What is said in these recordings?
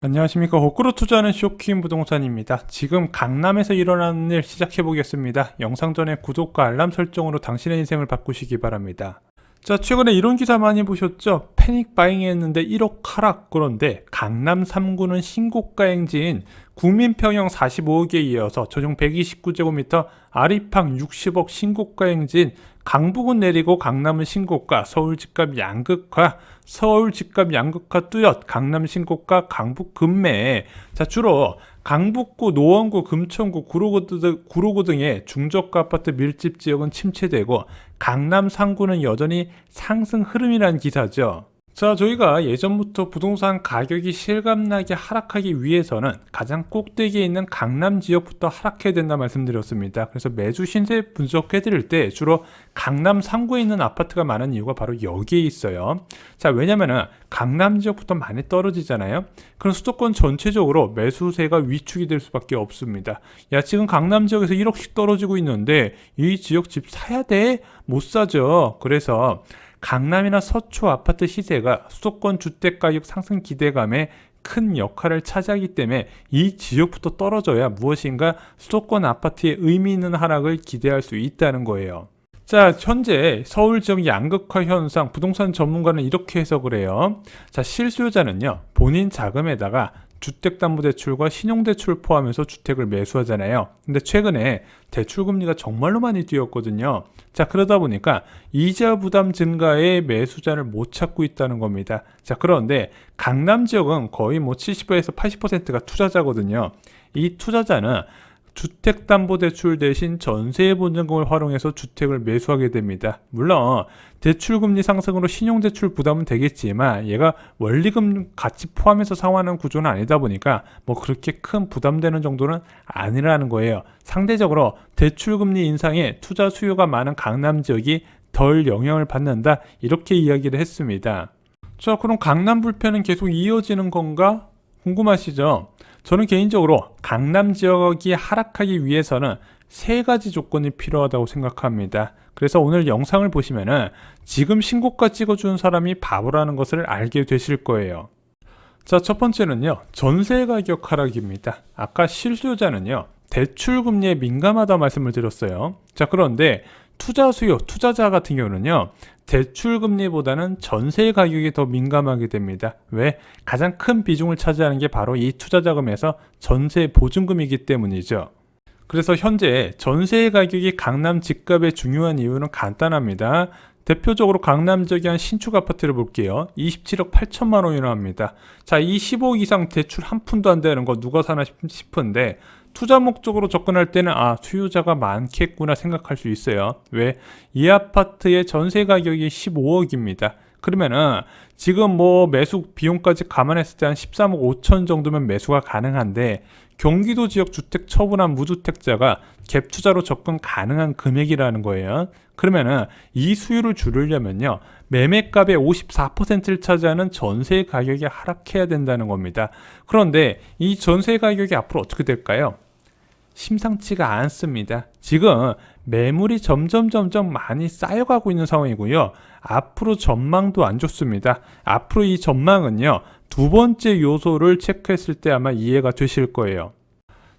안녕하십니까. 거꾸로 투자하는 쇼킹 부동산입니다. 지금 강남에서 일어나는 일 시작해 보겠습니다. 영상 전에 구독과 알람 설정으로 당신의 인생을 바꾸시기 바랍니다. 자, 최근에 이런 기사 많이 보셨죠? 패닉 바잉 했는데 1억 하락. 그런데 강남 3구는 신고가 행진 국민평형 45억에 이어서 전용 129제곱미터 아리팡 60억 신고가 행진, 강북은 내리고 강남은 신고가, 서울 집값 양극화, 서울 집값 양극화 뚜렷, 강남 신고가, 강북 급매. 자, 주로 강북구, 노원구, 금천구, 구로구 등의 중저가 아파트 밀집 지역은 침체되고 강남 상구는 여전히 상승 흐름이라는 기사죠. 자, 저희가 예전부터 부동산 가격이 실감나게 하락하기 위해서는 가장 꼭대기에 있는 강남 지역부터 하락해야 된다 말씀드렸습니다. 그래서 매주 신세 분석해 드릴 때 주로 강남 상구에 있는 아파트가 많은 이유가 바로 여기에 있어요. 자, 왜냐면은 강남 지역부터 많이 떨어지잖아요. 그럼 수도권 전체적으로 매수세가 위축이 될 수밖에 없습니다. 야, 지금 강남 지역에서 1억씩 떨어지고 있는데 이 지역 집 사야 돼? 못 사죠. 그래서 강남이나 서초 아파트 시세가 수도권 주택가격 상승 기대감에 큰 역할을 차지하기 때문에 이 지역부터 떨어져야 무엇인가 수도권 아파트에 의미 있는 하락을 기대할 수 있다는 거예요. 자, 현재 서울 지역 양극화 현상, 부동산 전문가는 이렇게 해석을 해요. 자, 실수요자는요, 본인 자금에다가 주택담보대출과 신용대출 포함해서 주택을 매수하잖아요. 근데 최근에 대출금리가 정말로 많이 뛰었거든요. 자, 그러다 보니까 이자 부담 증가에 매수자를 못 찾고 있다는 겁니다. 자, 그런데 강남 지역은 거의 70에서 80%가 투자자거든요. 이 투자자는 주택담보대출 대신 전세보증금을 활용해서 주택을 매수하게 됩니다. 물론 대출금리 상승으로 신용대출 부담은 되겠지만 얘가 원리금 같이 포함해서 상환하는 구조는 아니다 보니까 그렇게 큰 부담되는 정도는 아니라는 거예요. 상대적으로 대출금리 인상에 투자 수요가 많은 강남 지역이 덜 영향을 받는다, 이렇게 이야기를 했습니다. 자, 그럼 강남 불패는 계속 이어지는 건가? 궁금하시죠? 저는 개인적으로 강남 지역이 하락하기 위해서는 세 가지 조건이 필요하다고 생각합니다. 그래서 오늘 영상을 보시면은 지금 신고가 찍어준 사람이 바보라는 것을 알게 되실 거예요. 자, 첫 번째는요, 전세 가격 하락입니다. 아까 실수요자는요, 대출 금리에 민감하다 말씀을 드렸어요. 자, 그런데 투자 수요, 투자자 같은 경우는요, 대출 금리보다는 전세 가격이 더 민감하게 됩니다. 왜? 가장 큰 비중을 차지하는 게 바로 이 투자 자금에서 전세 보증금이기 때문이죠. 그래서 현재 전세 가격이 강남 집값의 중요한 이유는 간단합니다. 대표적으로 강남 지역의 한 신축 아파트를 볼게요. 27억 8천만 원이나 합니다. 자, 이 15억 이상 대출 한 푼도 안 되는 거 누가 사나 싶은데 투자 목적으로 접근할 때는 수요자가 많겠구나 생각할 수 있어요. 왜? 이 아파트의 전세 가격이 15억입니다. 그러면은 지금 매수 비용까지 감안했을 때 한 13억 5천 정도면 매수가 가능한데 경기도 지역 주택 처분한 무주택자가 갭 투자로 접근 가능한 금액이라는 거예요. 그러면은 이 수요를 줄이려면요, 매매값의 54%를 차지하는 전세 가격이 하락해야 된다는 겁니다. 그런데 이 전세 가격이 앞으로 어떻게 될까요? 심상치가 않습니다. 지금 매물이 점점 많이 쌓여가고 있는 상황이고요. 앞으로 전망도 안 좋습니다. 앞으로 이 전망은요, 두 번째 요소를 체크했을 때 아마 이해가 되실 거예요.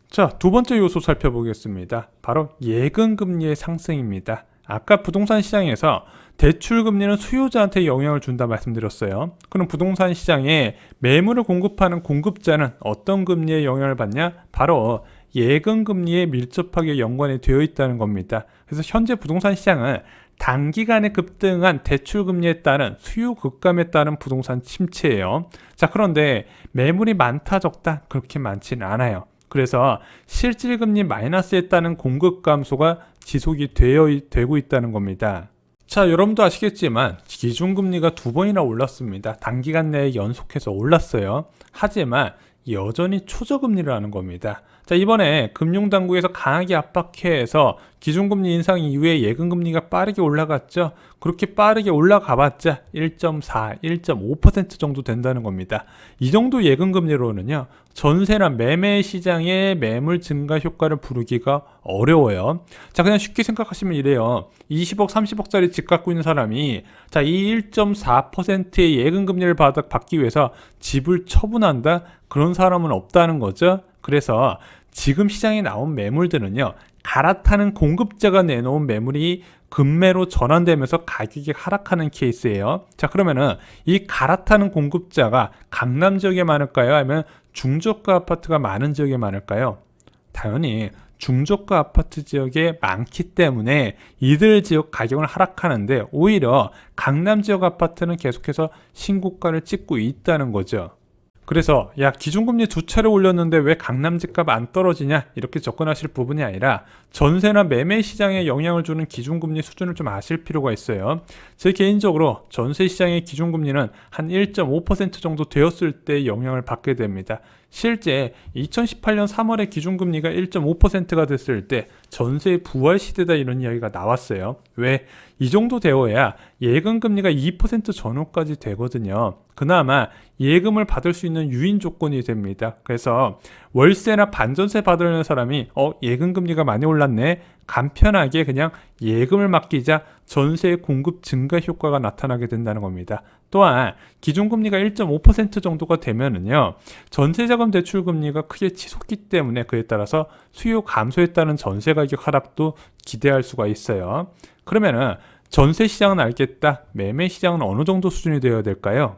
자, 두 번째 요소 살펴보겠습니다. 바로 예금금리의 상승입니다. 아까 부동산 시장에서 대출금리는 수요자한테 영향을 준다 말씀드렸어요. 그럼 부동산 시장에 매물을 공급하는 공급자는 어떤 금리에 영향을 받냐? 바로 예금금리에 밀접하게 연관이 되어 있다는 겁니다. 그래서 현재 부동산 시장은 단기간에 급등한 대출금리에 따른 수요 급감에 따른 부동산 침체예요. 자, 그런데 매물이 많다 적다 그렇게 많지는 않아요. 그래서 실질금리 마이너스에 따른 공급 감소가 지속이 되고 있다는 겁니다. 자, 여러분도 아시겠지만 기준금리가 2번이나 올랐습니다. 단기간 내에 연속해서 올랐어요. 하지만 여전히 초저금리라는 겁니다. 자, 이번에 금융당국에서 강하게 압박해서 기준금리 인상 이후에 예금금리가 빠르게 올라갔죠. 그렇게 빠르게 올라가봤자 1.4, 1.5% 정도 된다는 겁니다. 이 정도 예금금리로는요, 전세나 매매 시장의 매물 증가 효과를 부르기가 어려워요. 자, 그냥 쉽게 생각하시면 이래요. 20억, 30억짜리 집 갖고 있는 사람이 자, 이 1.4%의 예금금리를 받기 위해서 집을 처분한다? 그런 사람은 없다는 거죠. 그래서 지금 시장에 나온 매물들은요, 갈아타는 공급자가 내놓은 매물이 급매로 전환되면서 가격이 하락하는 케이스예요. 자, 그러면은 이 갈아타는 공급자가 강남 지역에 많을까요? 아니면 중저가 아파트가 많은 지역에 많을까요? 당연히 중저가 아파트 지역에 많기 때문에 이들 지역 가격은 하락하는데, 오히려 강남 지역 아파트는 계속해서 신고가를 찍고 있다는 거죠. 그래서 야, 기준금리 2차례 올렸는데 왜 강남 집값 안 떨어지냐, 이렇게 접근하실 부분이 아니라 전세나 매매 시장에 영향을 주는 기준금리 수준을 좀 아실 필요가 있어요. 제 개인적으로 전세 시장의 기준금리는 한 1.5% 정도 되었을 때 영향을 받게 됩니다. 실제 2018년 3월에 기준금리가 1.5%가 됐을 때 전세의 부활 시대다, 이런 이야기가 나왔어요. 왜? 이 정도 되어야 예금금리가 2% 전후까지 되거든요. 그나마 예금을 받을 수 있는 유인 조건이 됩니다. 그래서 월세나 반전세 받으려는 사람이 예금금리가 많이 올랐네, 간편하게 그냥 예금을 맡기자 전세의 공급 증가 효과가 나타나게 된다는 겁니다. 또한 기준금리가 1.5% 정도가 되면은요, 전세자금 대출 금리가 크게 치솟기 때문에 그에 따라서 수요 감소에 따른 전세 가격 하락도 기대할 수가 있어요. 그러면은 전세 시장은 알겠다, 매매 시장은 어느 정도 수준이 되어야 될까요?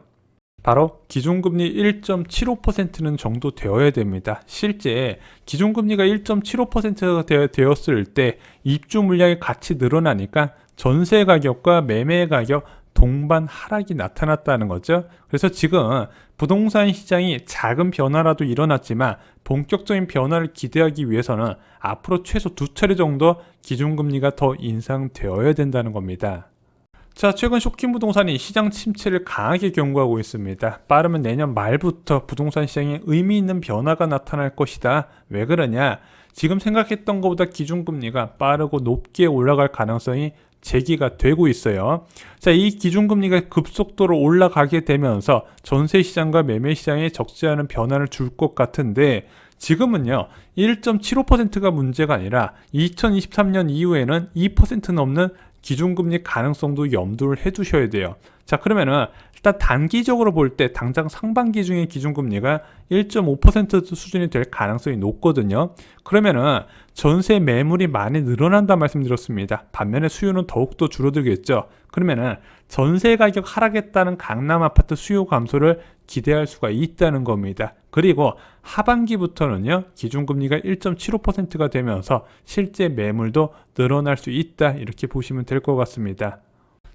바로 기준금리 1.75%는 정도 되어야 됩니다. 실제 기준금리가 1.75%가 되었을 때 입주 물량이 같이 늘어나니까 전세 가격과 매매 가격 동반 하락이 나타났다는 거죠. 그래서 지금 부동산 시장이 작은 변화라도 일어났지만 본격적인 변화를 기대하기 위해서는 앞으로 최소 2차례 정도 기준금리가 더 인상되어야 된다는 겁니다. 자, 최근 쇼킹 부동산이 시장 침체를 강하게 경고하고 있습니다. 빠르면 내년 말부터 부동산 시장에 의미 있는 변화가 나타날 것이다. 왜 그러냐? 지금 생각했던 것보다 기준금리가 빠르고 높게 올라갈 가능성이 제기가 되고 있어요. 자, 이 기준금리가 급속도로 올라가게 되면서 전세 시장과 매매 시장에 적지 않은 변화를 줄 것 같은데, 지금은요 1.75%가 문제가 아니라 2023년 이후에는 2% 넘는 기준금리 가능성도 염두를 해두셔야 돼요. 자, 그러면은 일단 단기적으로 볼 때 당장 상반기 중에 기준금리가 1.5% 수준이 될 가능성이 높거든요. 그러면은 전세 매물이 많이 늘어난다 말씀드렸습니다. 반면에 수요는 더욱더 줄어들겠죠. 그러면은 전세 가격 하락에 따른 강남 아파트 수요 감소를 기대할 수가 있다는 겁니다. 그리고 하반기부터는요, 기준금리가 1.75%가 되면서 실제 매물도 늘어날 수 있다, 이렇게 보시면 될 것 같습니다.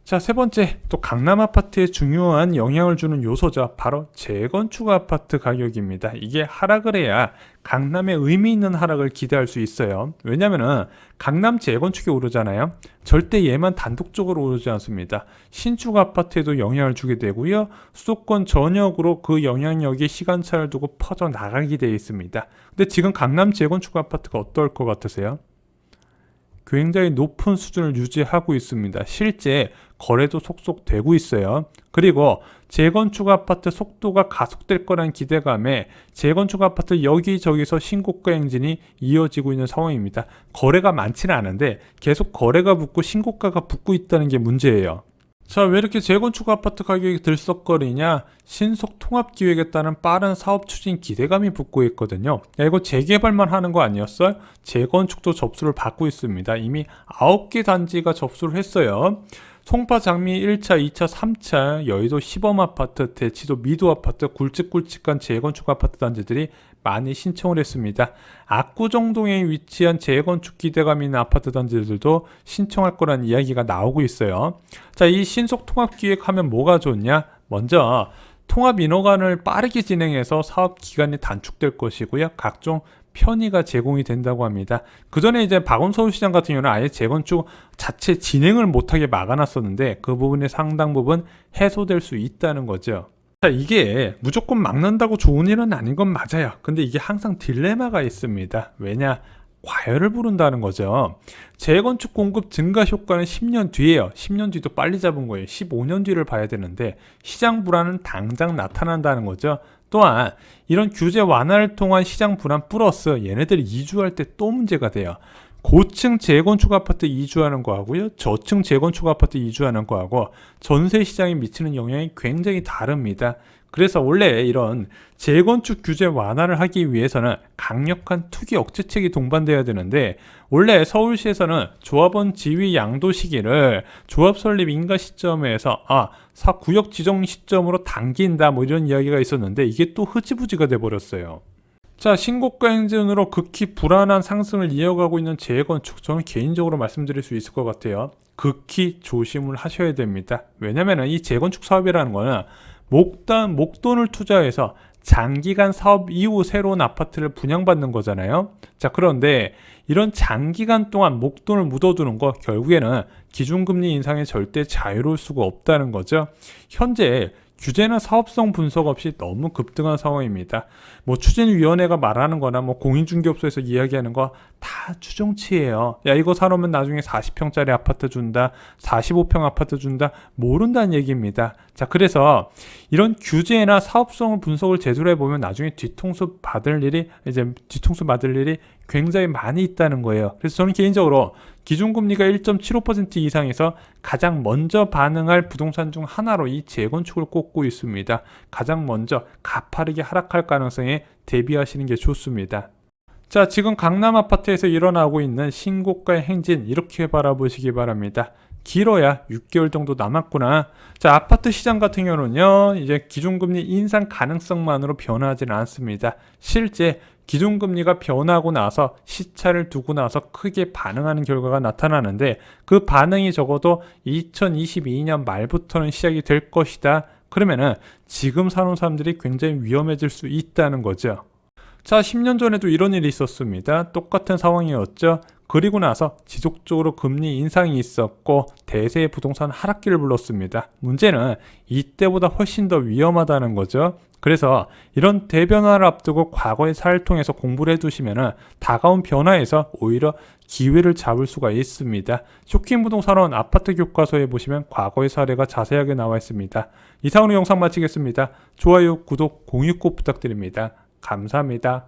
자, 세 번째, 또 강남 아파트에 중요한 영향을 주는 요소죠. 바로 재건축 아파트 가격입니다. 이게 하락을 해야 강남에 의미 있는 하락을 기대할 수 있어요. 왜냐면은 강남 재건축이 오르잖아요. 절대 얘만 단독적으로 오르지 않습니다. 신축 아파트에도 영향을 주게 되고요, 수도권 전역으로 그 영향력이 시간차를 두고 퍼져나가게 되어 있습니다. 근데 지금 강남 재건축 아파트가 어떨 것 같으세요? 굉장히 높은 수준을 유지하고 있습니다. 실제 거래도 속속되고 있어요. 그리고 재건축 아파트 속도가 가속될 거란 기대감에 재건축 아파트 여기저기서 신고가 행진이 이어지고 있는 상황입니다. 거래가 많지는 않은데 계속 거래가 붙고 신고가가 붙고 있다는 게 문제예요. 자, 왜 이렇게 재건축 아파트 가격이 들썩거리냐? 신속 통합 기획에 따른 빠른 사업 추진 기대감이 붙고 있거든요. 야, 이거 재개발만 하는 거 아니었어요? 재건축도 접수를 받고 있습니다. 이미 9개 단지가 접수를 했어요. 송파 장미 1차, 2차, 3차, 여의도 시범 아파트, 대치도 미도 아파트, 굵직굵직한 재건축 아파트 단지들이 많이 신청을 했습니다. 압구정동에 위치한 재건축 기대감 있는 아파트 단지들도 신청할 거라는 이야기가 나오고 있어요. 자, 이 신속 통합 기획하면 뭐가 좋냐? 먼저 통합 인허가를 빠르게 진행해서 사업 기간이 단축될 것이고요, 각종 편의가 제공이 된다고 합니다. 그 전에 이제 박원서울시장 같은 경우는 아예 재건축 자체 진행을 못하게 막아놨었는데 그 부분의 상당 부분 해소될 수 있다는 거죠. 자, 이게 무조건 막는다고 좋은 일은 아닌 건 맞아요. 근데 이게 항상 딜레마가 있습니다. 왜냐? 과열을 부른다는 거죠. 재건축 공급 증가 효과는 10년 뒤에요. 10년 뒤도 빨리 잡은 거예요. 15년 뒤를 봐야 되는데 시장 불안은 당장 나타난다는 거죠. 또한 이런 규제 완화를 통한 시장 불안 플러스 얘네들이 이주할 때 또 문제가 돼요. 고층 재건축 아파트 이주하는 거하고요, 저층 재건축 아파트 이주하는 거하고 전세 시장에 미치는 영향이 굉장히 다릅니다. 그래서 원래 이런 재건축 규제 완화를 하기 위해서는 강력한 투기 억제책이 동반돼야 되는데, 원래 서울시에서는 조합원 지위 양도 시기를 조합 설립 인가 시점에서 구역 지정 시점으로 당긴다 뭐 이런 이야기가 있었는데, 이게 또 흐지부지가 돼버렸어요. 자, 신고가 행진으로 극히 불안한 상승을 이어가고 있는 재건축, 저는 개인적으로 말씀드릴 수 있을 것 같아요. 극히 조심을 하셔야 됩니다. 왜냐면은 이 재건축 사업이라는 거는 목돈을 투자해서 장기간 사업 이후 새로운 아파트를 분양받는 거잖아요. 자, 그런데 이런 장기간 동안 목돈을 묻어두는 거 결국에는 기준금리 인상에 절대 자유로울 수가 없다는 거죠. 현재 규제나 사업성 분석 없이 너무 급등한 상황입니다. 뭐 추진위원회가 말하는 거나 뭐 공인중개업소에서 이야기하는 거 다 추정치예요. 야, 이거 사놓으면 나중에 40평짜리 아파트 준다, 45평 아파트 준다, 모른다는 얘기입니다. 자, 그래서 이런 규제나 사업성을 분석을 제대로 해보면 나중에 뒤통수 받을 일이 굉장히 많이 있다는 거예요. 그래서 저는 개인적으로 기준금리가 1.75% 이상에서 가장 먼저 반응할 부동산 중 하나로 이 재건축을 꼽고 있습니다. 가장 먼저 가파르게 하락할 가능성에 대비하시는 게 좋습니다. 자, 지금 강남 아파트에서 일어나고 있는 신고가의 행진, 이렇게 바라보시기 바랍니다. 길어야 6개월 정도 남았구나. 자, 아파트 시장 같은 경우는요, 이제 기준금리 인상 가능성만으로 변하지는 않습니다. 실제 기준금리가 변하고 나서 시차를 두고 나서 크게 반응하는 결과가 나타나는데, 그 반응이 적어도 2022년 말부터는 시작이 될 것이다. 그러면은 지금 사는 사람들이 굉장히 위험해질 수 있다는 거죠. 자, 10년 전에도 이런 일이 있었습니다. 똑같은 상황이었죠. 그리고 나서 지속적으로 금리 인상이 있었고 대세의 부동산 하락기를 불렀습니다. 문제는 이때보다 훨씬 더 위험하다는 거죠. 그래서 이런 대변화를 앞두고 과거의 사례를 통해서 공부를 해두시면 다가온 변화에서 오히려 기회를 잡을 수가 있습니다. 쇼킹 부동산원 아파트 교과서에 보시면 과거의 사례가 자세하게 나와 있습니다. 이상으로 영상 마치겠습니다. 좋아요, 구독, 공유 꼭 부탁드립니다. 감사합니다.